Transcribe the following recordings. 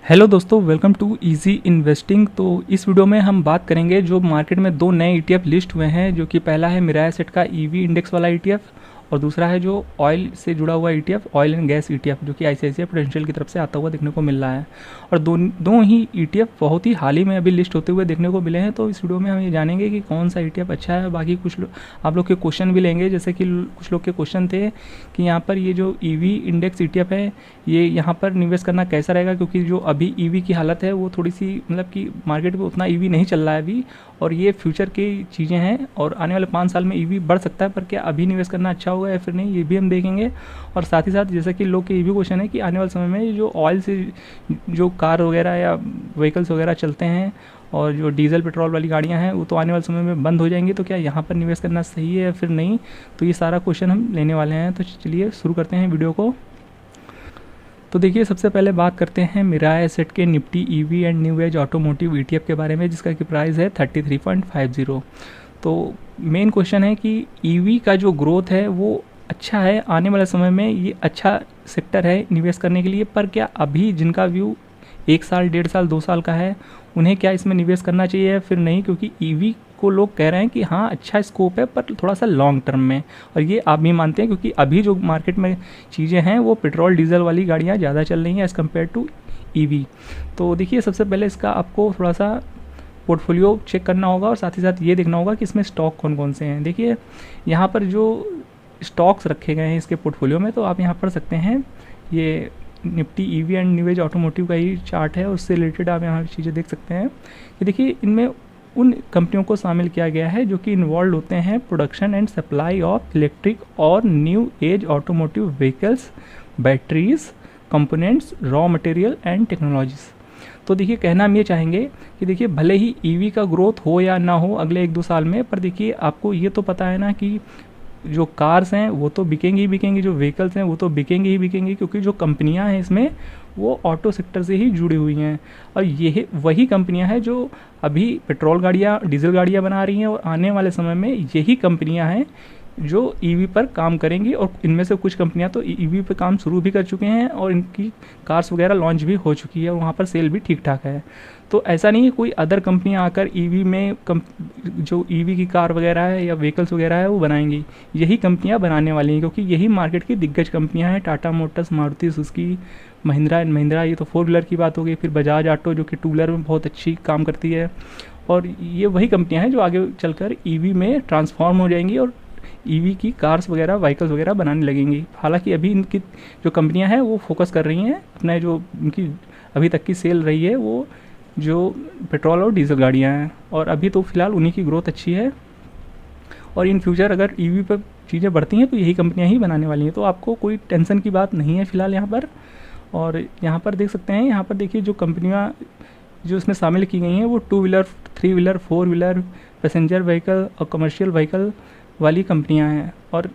Hello दोस्तों, welcome to easy investing. तो इस वीडियो में हम बात करेंगे जो मार्केट में दो नए ईटीएफ लिस्ट हुए हैं, जो कि पहला है मिराय एसेट का ईवी इंडेक्स वाला ईटीएफ और दूसरा है जो ऑयल से जुड़ा हुआ ETF, oil and gas ETF, जो कि आईसीआईसीआई प्रूडेंशियल की तरफ से आता हुआ देखने को मिल रहा है। और दो ही ईटीएफ बहुत ही हाल ही में अभी लिस्ट होते हुए देखने को मिले हैं। तो इस वीडियो में हम ये जानेंगे कि कौन सा ईटीएफ अच्छा है। बाकी कुछ आप लोग के क्वेश्चन भी लेंगे, जैसे कि कुछ लोग के क्वेश्चन थे कि यहाँ पर ये जो ईवी इंडेक्स ईटीएफ है, ये यहाँ पर निवेश करना कैसा रहेगा, क्योंकि जो अभी ईवी की हालत है वो थोड़ी सी मतलब कि मार्केट में उतना ईवी नहीं चल रहा है अभी, और ये फ्यूचर की चीज़ें हैं और आने वाले 5 साल में ईवी बढ़ सकता है, पर क्या अभी निवेश करना अच्छा होगा या फिर नहीं, ये भी हम देखेंगे। और साथ ही साथ जैसा कि लोग के ये भी क्वेश्चन है कि आने वाले समय में जो ऑयल से जो कार वगैरह या व्हीकल्स वगैरह चलते हैं और जो डीजल पेट्रोल वाली गाड़ियां हैं वो तो आने वाले समय में बंद हो जाएंगी, तो क्या यहाँ पर निवेश करना सही है या फिर नहीं, तो ये सारा क्वेश्चन हम लेने वाले हैं। तो चलिए शुरू करते हैं वीडियो को। तो देखिए, सबसे पहले बात करते हैं मिराय एसेट के Nifty EV and new age automotive ETF के बारे में, जिसका कि प्राइस है 33.50। तो मेन क्वेश्चन है कि ईवी का जो ग्रोथ है वो अच्छा है, आने वाले समय में ये अच्छा सेक्टर है निवेश करने के लिए, पर क्या अभी जिनका व्यू 1 साल 1.5 साल 2 साल का है उन्हें क्या इसमें निवेश करना चाहिए या फिर नहीं, क्योंकि ईवी को लोग कह रहे हैं कि हाँ अच्छा स्कोप है पर थोड़ा सा लॉन्ग टर्म में, और ये आप भी मानते हैं क्योंकि अभी जो मार्केट में चीज़ें हैं वो पेट्रोल डीजल वाली गाड़ियाँ ज़्यादा चल रही हैं एज़ कम्पेयर टू ईवी। तो देखिए, सबसे पहले इसका आपको थोड़ा सा पोर्टफोलियो चेक करना होगा और साथ ही साथ ये देखना होगा कि इसमें स्टॉक कौन कौन से हैं। देखिए, यहाँ पर जो स्टॉक्स रखे गए हैं इसके पोर्टफोलियो में, तो आप यहाँ पढ़ सकते हैं, ये Nifty EV and new age automotive का ही चार्ट है, उससे रिलेटेड आप यहाँ चीज़ें देख सकते हैं कि देखिए इनमें उन कंपनियों को शामिल किया गया है जो कि इन्वॉल्व होते हैं production and supply of electric और new age automotive vehicles, batteries, components, raw material and technologies. तो देखिए, कहना हम ये चाहेंगे कि देखिए भले ही ईवी का ग्रोथ हो या ना हो अगले 1-2 साल में, पर देखिए आपको ये तो पता है ना कि जो कार्स हैं वो तो बिकेंगी ही बिकेंगी, जो व्हीकल्स हैं वो तो बिकेंगी ही बिकेंगी, क्योंकि जो कंपनियां हैं इसमें वो ऑटो सेक्टर से ही जुड़ी हुई हैं। और ये वही कंपनियां हैं जो अभी पेट्रोल गाड़ियां, डीजल गाड़ियां बना रही हैं, और आने वाले समय में यही कंपनियां हैं जो ईवी पर काम करेंगी, और इनमें से कुछ कंपनियां तो ईवी पर काम शुरू भी कर चुके हैं और इनकी कार्स वगैरह लॉन्च भी हो चुकी है, वहाँ पर सेल भी ठीक ठाक है। तो ऐसा नहीं है कोई अदर कंपनियां आकर ईवी में जो ईवी की कार वगैरह है या व्हीकल्स वगैरह है वो बनाएंगी, यही कंपनियां बनाने वाली हैं, क्योंकि यही मार्केट की दिग्गज कंपनियां हैं। Tata Motors, Maruti Suzuki, Mahindra and Mahindra, ये तो 4 व्हीलर की बात हो गई। फिर बजाज ऑटो जो कि 2 व्हीलर में बहुत अच्छी काम करती है, और ये वही कंपनियां हैं जो आगे चलकर ईवी में ट्रांसफॉर्म हो जाएंगी और ईवी की कार्स वगैरह, व्हीकल्स वगैरह बनाने लगेंगी। हालांकि अभी इनकी जो कंपनियां हैं वो फोकस कर रही हैं अपने जो इनकी अभी तक की सेल रही है वो जो पेट्रोल और डीजल गाड़ियां हैं, और अभी तो फ़िलहाल उन्हीं की ग्रोथ अच्छी है, और इन फ्यूचर अगर ईवी पर चीज़ें बढ़ती हैं तो यही कंपनियां ही बनाने वाली हैं। तो आपको कोई टेंशन की बात नहीं है फ़िलहाल यहाँ पर। और यहाँ पर देख सकते हैं, यहाँ पर देखिए जो कंपनियाँ जो इसमें शामिल की गई हैं वो 2 wheeler, 3 wheeler, 4 wheeler, passenger vehicle और कमर्शियल व्हीकल वाली कंपनियां हैं। और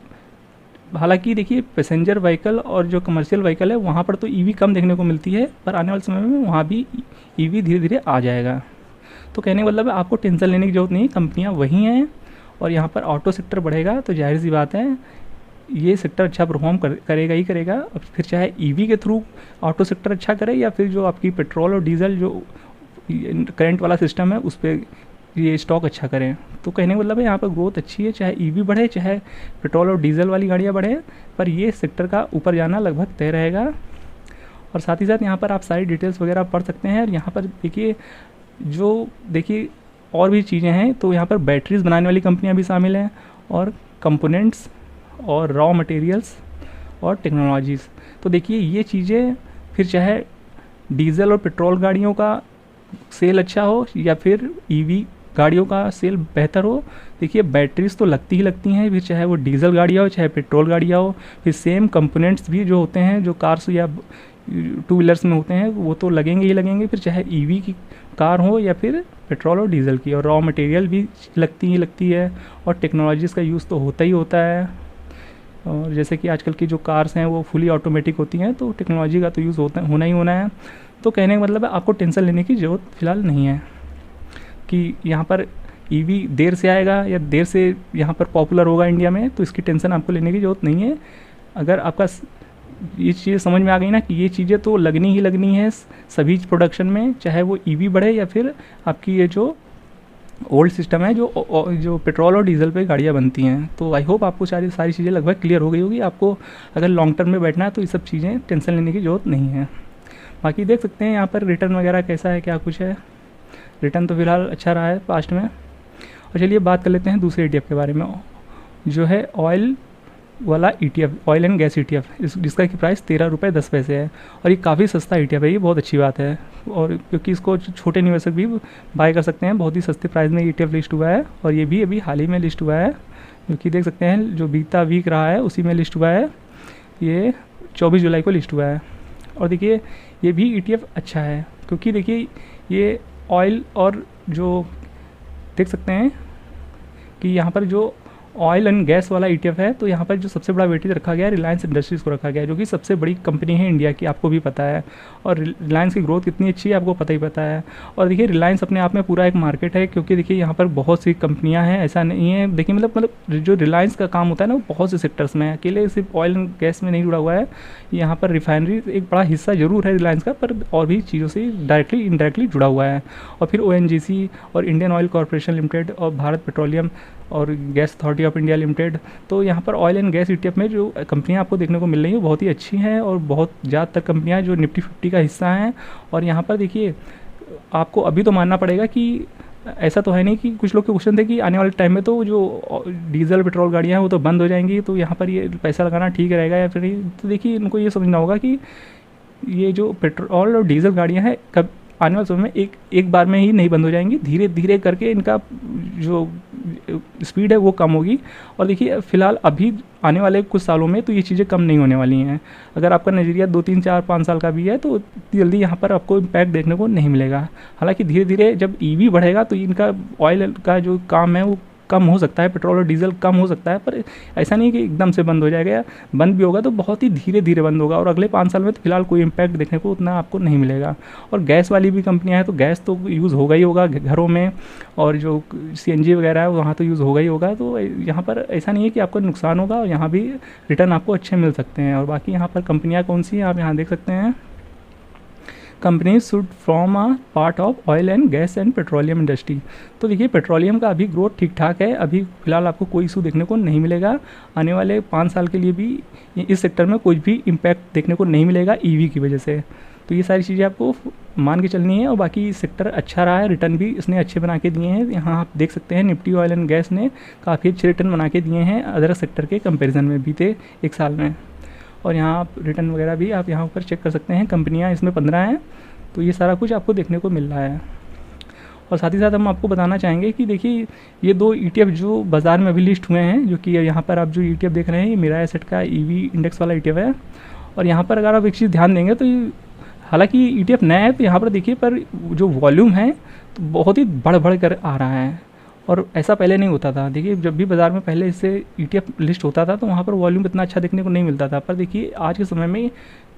हालांकि देखिए, पैसेंजर व्हीकल और जो कमर्शियल व्हीकल है वहाँ पर तो ईवी कम देखने को मिलती है, पर आने वाले समय में वहाँ भी ईवी धीरे धीरे आ जाएगा। तो कहने का मतलब है आपको टेंशन लेने की जरूरत नहीं, कंपनियाँ वही हैं, और यहाँ पर ऑटो सेक्टर बढ़ेगा तो जाहिर सी बात है ये सेक्टर अच्छा परफॉर्म करेगा ही करेगा। अब फिर चाहे ईवी के थ्रू ऑटो सेक्टर अच्छा करे या फिर जो आपकी पेट्रोल और डीजल जो करंट वाला सिस्टम है उस पर ये स्टॉक अच्छा करें। तो कहने का मतलब है यहाँ पर ग्रोथ अच्छी है, चाहे ईवी बढ़े चाहे पेट्रोल और डीजल वाली गाड़ियाँ बढ़े, पर ये सेक्टर का ऊपर जाना लगभग तय रहेगा। और साथ ही साथ यहाँ पर आप सारी डिटेल्स वगैरह पढ़ सकते हैं। और यहाँ पर देखिए देखिए और भी चीज़ें हैं, तो यहाँ पर बैटरीज बनाने वाली कंपनियाँ भी शामिल हैं, और कंपोनेंट्स और रॉ मटेरियल्स और टेक्नोलॉजीज़। तो देखिए ये चीज़ें फिर चाहे डीजल और पेट्रोल गाड़ियों का सेल अच्छा हो या फिर ईवी गाड़ियों का सेल बेहतर हो, देखिए बैटरीज तो लगती ही लगती हैं, फिर चाहे वो डीजल गाड़ियाँ हो चाहे पेट्रोल गाड़ियाँ हो। फिर सेम कंपोनेंट्स भी जो होते हैं जो कार्स या 2 व्हीलर्स में होते हैं वो तो लगेंगे ही लगेंगे, फिर चाहे ईवी की कार हो या फिर पेट्रोल और डीजल की। और रॉ मटेरियल भी लगती ही लगती है, और टेक्नोलॉजीज़ का यूज़ तो होता ही होता है। और जैसे कि आजकल की जो कार्स हैं वो फुली ऑटोमेटिक होती हैं, तो टेक्नोलॉजी का तो यूज़ होना ही होना है। तो कहने का मतलब है आपको टेंशन लेने की ज़रूरत फ़िलहाल नहीं है कि यहाँ पर ईवी देर से आएगा या देर से यहाँ पर पॉपुलर होगा इंडिया में, तो इसकी टेंशन आपको लेने की ज़रूरत नहीं है। अगर आपका ये चीज़ें समझ में आ गई ना कि ये चीज़ें तो लगनी ही लगनी है सभी प्रोडक्शन में, चाहे वो ईवी बढ़े या फिर आपकी ये जो ओल्ड सिस्टम है जो पेट्रोल और डीजल पे गाड़ियाँ बनती हैं। तो आई होप आपको सारी चीज़ें लगभग क्लियर हो गई होगी। आपको अगर लॉन्ग टर्म में बैठना है तो ये सब चीज़ें टेंशन लेने की ज़रूरत नहीं है। बाकी देख सकते हैं यहाँ पर रिटर्न वगैरह कैसा है, क्या कुछ है। रिटर्न तो फिलहाल अच्छा रहा है पास्ट में। और चलिए बात कर लेते हैं दूसरे ETF के बारे में, जो है ऑयल वाला ETF, oil and gas ETF, जिसका की प्राइस 13 रुपये 10 पैसे है। और ये काफ़ी सस्ता ETF है, ये बहुत अच्छी बात है। और क्योंकि इसको छोटे निवेशक भी बाय कर सकते हैं, बहुत ही सस्ते प्राइस में ETF लिस्ट हुआ है। और ये भी अभी हाल ही में लिस्ट हुआ है, क्योंकि देख सकते हैं जो बीता वीक रहा है उसी में लिस्ट हुआ है। ये 24 जुलाई को लिस्ट हुआ है। और देखिए ये भी ETF अच्छा है, क्योंकि देखिए ये ऑयल और जो देख सकते हैं कि यहाँ पर जो ऑयल एंड गैस वाला ETF है, तो यहाँ पर जो सबसे बड़ा वेटेज रखा गया है रिलायंस इंडस्ट्रीज़ को रखा गया है, जो कि सबसे बड़ी कंपनी है इंडिया की, आपको भी पता है। और रिलायंस की ग्रोथ कितनी अच्छी है आपको पता ही पता है। और देखिए रिलायंस अपने आप में पूरा एक मार्केट है, क्योंकि देखिए यहाँ पर बहुत सी कंपनियाँ हैं, ऐसा नहीं है। देखिए मतलब जो रिलायंस का काम होता है ना, वो बहुत से सेक्टर्स में है, अकेले सिर्फ ऑयल एंड गैस में नहीं जुड़ा हुआ है। यहाँ पर रिफाइनरी एक बड़ा हिस्सा जरूर है रिलायंस का, पर और भी चीज़ों से डायरेक्टली इनडायरेक्टली जुड़ा हुआ है। और फिर ONGC और इंडियन ऑयल कॉरपोरेशन लिमिटेड और भारत पेट्रोलियम और gas authority of India limited. तो यहाँ पर ऑयल एंड गैस ETF में जो कंपनियाँ आपको देखने को मिल रही हैं वो बहुत ही अच्छी हैं, और बहुत ज़्यादातर कंपनियाँ जो निफ्टी 50 का हिस्सा हैं। और यहाँ पर देखिए आपको अभी तो मानना पड़ेगा कि ऐसा तो है नहीं कि कुछ लोग के क्वेश्चन थे कि आने वाले टाइम में तो जो डीजल पेट्रोल गाड़ियाँ हैं वो तो बंद हो जाएंगी, तो यहाँ पर ये पैसा लगाना ठीक रहेगा या फिर नहीं। तो देखिए इनको ये समझना होगा कि ये जो पेट्रोल और डीजल गाड़ियाँ हैं कब आने वाले समय में एक बार में ही नहीं बंद हो जाएंगी, धीरे धीरे करके इनका जो स्पीड है वो कम होगी। और देखिए फिलहाल अभी आने वाले कुछ सालों में तो ये चीज़ें कम नहीं होने वाली हैं। अगर आपका नज़रिया 2 3 4 5 साल का भी है तो जल्दी यहाँ पर आपको इम्पैक्ट देखने को नहीं मिलेगा। हालांकि धीरे धीरे जब EV बढ़ेगा तो इनका ऑयल का जो काम है वो कम हो सकता है, पेट्रोल और डीजल कम हो सकता है, पर ऐसा नहीं कि एकदम से बंद हो जाएगा। बंद भी होगा तो बहुत ही धीरे धीरे बंद होगा, और अगले 5 साल में तो फिलहाल कोई इम्पैक्ट देखने को उतना आपको नहीं मिलेगा। और गैस वाली भी कंपनियां हैं तो गैस तो यूज़ होगा ही होगा घरों में, और जो CNG वगैरह है वहाँ तो यूज़ होगा ही होगा। तो यहाँ पर ऐसा नहीं है कि आपको नुकसान होगा, और यहाँ भी रिटर्न आपको अच्छे मिल सकते हैं। और बाकी यहाँ पर कंपनियाँ कौन सी हैं आप यहाँ देख सकते हैं। Company should from a part of oil and gas and petroleum industry. तो देखिए पेट्रोलियम का अभी ग्रोथ ठीक ठाक है, अभी फिलहाल आपको कोई इशू देखने को नहीं मिलेगा। आने वाले 5 साल के लिए भी इस सेक्टर में कोई भी इम्पैक्ट देखने को नहीं मिलेगा EV की वजह से। तो ये सारी चीज़ें आपको मान के चलनी है। और बाकी सेक्टर अच्छा रहा है, रिटर्न भी इसने अच्छे बना के दिए हैं। यहाँ आप देख सकते हैं निफ्टी ऑयल एंड गैस ने काफ़ी अच्छे रिटर्न बना के दिए हैं अदर सेक्टर के कंपेरिजन में बीते 1 साल में। और यहाँ आप रिटर्न वगैरह भी आप यहाँ पर चेक कर सकते हैं, कंपनियाँ इसमें 15 हैं। तो ये सारा कुछ आपको देखने को मिल रहा है। और साथ ही साथ हम आपको बताना चाहेंगे कि देखिए ये 2 ETF जो बाज़ार में अभी लिस्ट हुए हैं, जो कि यहाँ पर आप जो ETF देख रहे हैं ये मिराई एसेट का EV इंडेक्स वाला ETF है। और यहाँ पर अगर आप एक चीज़ ध्यान देंगे तो हालांकि ETF नया है, तो यहाँ पर देखिए पर जो वॉल्यूम है तो बहुत ही बढ़ कर आ रहा है, और ऐसा पहले नहीं होता था। देखिए जब भी बाज़ार में पहले इससे ETF लिस्ट होता था तो वहाँ पर वॉल्यूम इतना अच्छा देखने को नहीं मिलता था, पर देखिए आज के समय में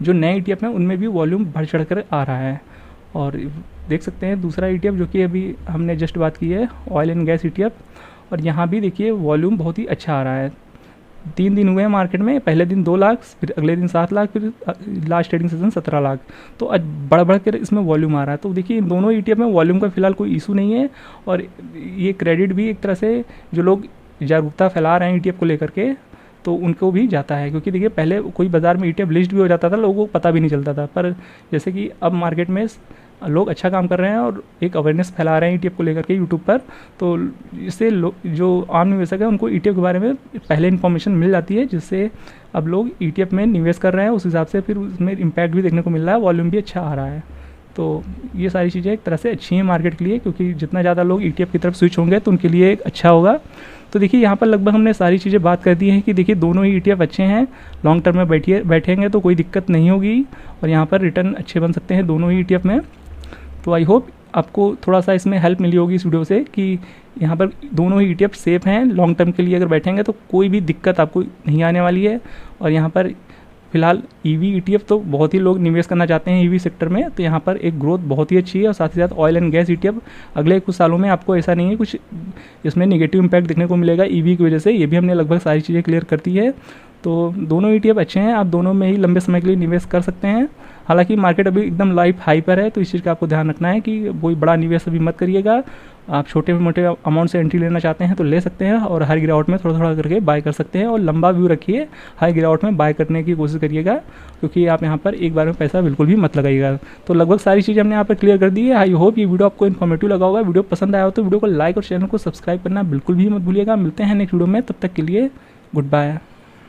जो नए ETF हैं उनमें भी वॉल्यूम बढ़ चढ़ कर आ रहा है। और देख सकते हैं दूसरा ETF जो कि अभी हमने जस्ट बात की है ऑयल एंड गैस ETF, और यहाँ भी देखिए वॉल्यूम बहुत ही अच्छा आ रहा है। 3 दिन हुए हैं मार्केट में, पहले दिन 2 लाख, फिर अगले दिन 7 लाख, फिर लास्ट ट्रेडिंग सेशन 17 लाख। तो आज बढ़ कर इसमें वॉल्यूम आ रहा है। तो देखिए इन दोनों ETF में वॉल्यूम का फिलहाल कोई इशू नहीं है, और ये क्रेडिट भी एक तरह से जो लोग जागरूकता फैला रहे हैं ETF को लेकर के तो उनको भी जाता है। क्योंकि देखिए पहले कोई बाज़ार में ETF लिस्ट भी हो जाता था, लोगों को पता भी नहीं चलता था, पर जैसे कि अब मार्केट में लोग अच्छा काम कर रहे हैं और एक अवेयरनेस फैला रहे हैं ETF को लेकर के यूट्यूब पर, तो इससे जो आम निवेशक है उनको ETF के बारे में पहले इन्फॉर्मेशन मिल जाती है, जिससे अब लोग ETF में निवेश कर रहे हैं। उस हिसाब से फिर उसमें इम्पैक्ट भी देखने को मिल रहा है, वॉल्यूम भी अच्छा आ रहा है। तो ये सारी चीज़ें एक तरह से अच्छी हैं मार्केट के लिए, क्योंकि जितना ज़्यादा लोग ETF की तरफ स्विच होंगे तो उनके लिए एक अच्छा होगा। तो देखिए यहाँ पर लगभग हमने सारी चीज़ें बात कर दी हैं कि देखिए दोनों ही ETF अच्छे हैं, लॉन्ग टर्म में बैठेंगे तो कोई दिक्कत नहीं होगी, और यहाँ पर रिटर्न अच्छे बन सकते हैं दोनों ही ETF में। तो आई होप आपको थोड़ा सा इसमें हेल्प मिली होगी इस वीडियो से कि यहाँ पर दोनों ही ETF सेफ़ हैं, लॉन्ग टर्म के लिए अगर बैठेंगे तो कोई भी दिक्कत आपको नहीं आने वाली है। और यहाँ पर फिलहाल EV ETF तो बहुत ही लोग निवेश करना चाहते हैं EV सेक्टर में, तो यहाँ पर एक ग्रोथ बहुत ही अच्छी है। और साथ ही साथ ऑयल एंड गैस ETF अगले कुछ सालों में आपको ऐसा नहीं है कुछ इसमें नेगेटिव इम्पैक्ट देखने को मिलेगा EV की वजह से। ये भी हमने लगभग सारी चीज़ें क्लियर कर दी है। तो दोनों ETF अच्छे हैं, आप दोनों में ही लंबे समय के लिए निवेश कर सकते हैं। हालांकि मार्केट अभी एकदम लाइफ हाई पर है, तो इस चीज़ का आपको ध्यान रखना है कि कोई बड़ा निवेश अभी मत करिएगा। आप छोटे मोटे अमाउंट से एंट्री लेना चाहते हैं तो ले सकते हैं, और हाई गिरावट में थोड़ा थोड़ा करके बाय कर सकते हैं, और लंबा व्यू रखिए, हाई गिरावट में बाय करने की कोशिश करिएगा, क्योंकि आप यहाँ पर एक बार में पैसा बिल्कुल भी मत लगाइएगा। तो लगभग सारी चीज़ें हमने यहाँ पर क्लियर कर दी है। आई होप ये वीडियो आपको इन्फॉर्मेटिव लगा होगा। वीडियो पसंद आया हो तो वीडियो को लाइक और चैनल को सब्सक्राइब करना बिल्कुल भी मत भूलिएगा। मिलते हैं नेक्स्ट वीडियो में, तब तक के लिए गुड बाय।